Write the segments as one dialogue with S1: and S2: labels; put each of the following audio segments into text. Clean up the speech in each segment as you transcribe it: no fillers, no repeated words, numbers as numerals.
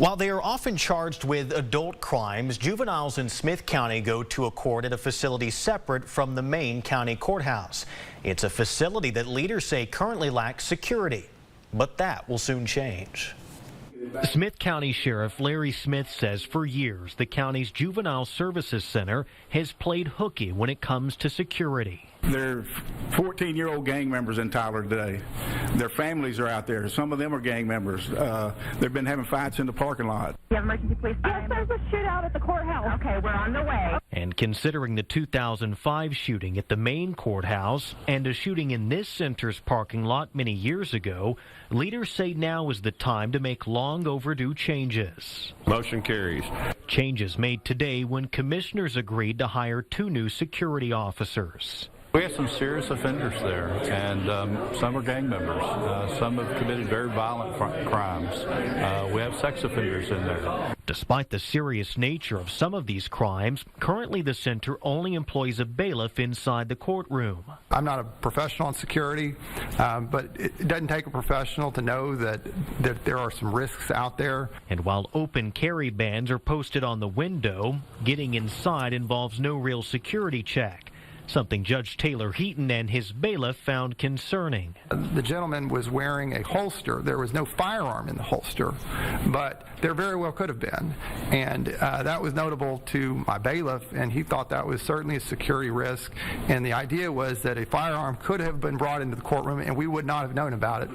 S1: While they are often charged with adult crimes, juveniles in Smith County go to a court at a facility separate from the main county courthouse. It's a facility that leaders say currently lacks security, but that will soon change. Smith County Sheriff Larry Smith says for years the county's Juvenile Services Center has played hooky when it comes to security.
S2: There are 14-year-old gang members in Tyler today. Their families are out there. Some of them are gang members. They've been having fights in the parking lot.
S3: You have emergency police? Yes, there's a shootout at the courthouse. Okay, we're on the way.
S1: And considering the 2005 shooting at the main courthouse and a shooting in this center's parking lot many years ago, leaders say now is the time to make long overdue changes.
S4: Motion carries.
S1: Changes made today when commissioners agreed to hire 2 new security officers.
S4: We have some serious offenders there, and some are gang members. Some have committed very violent crimes. We have sex offenders in there.
S1: Despite the serious nature of some of these crimes, currently the center only employs a bailiff inside the courtroom.
S5: I'm not a professional in security, but it doesn't take a professional to know that there are some risks out there.
S1: And while open carry bans are posted on the window, getting inside involves no real security check. Something Judge Taylor Heaton and his bailiff found concerning.
S5: The gentleman was wearing a holster. There was no firearm in the holster, but there very well could have been. And that was notable to my bailiff, and he thought that was certainly a security risk. And the idea was that a firearm could have been brought into the courtroom, and we would not have known about it.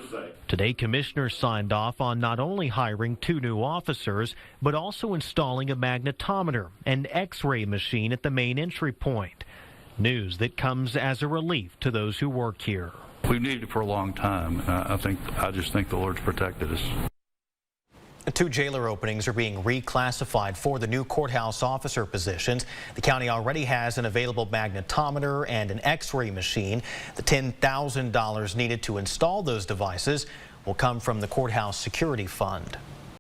S1: Today, commissioners signed off on not only hiring 2 new officers, but also installing a magnetometer, an X-ray machine at the main entry point. News that comes as a relief to those who work here.
S4: We've needed it for a long time. I just think the Lord's protected us.
S1: 2 jailer openings are being reclassified for the new courthouse officer positions. The county already has an available magnetometer and an X-ray machine. The $10,000 needed to install those devices will come from the courthouse security fund.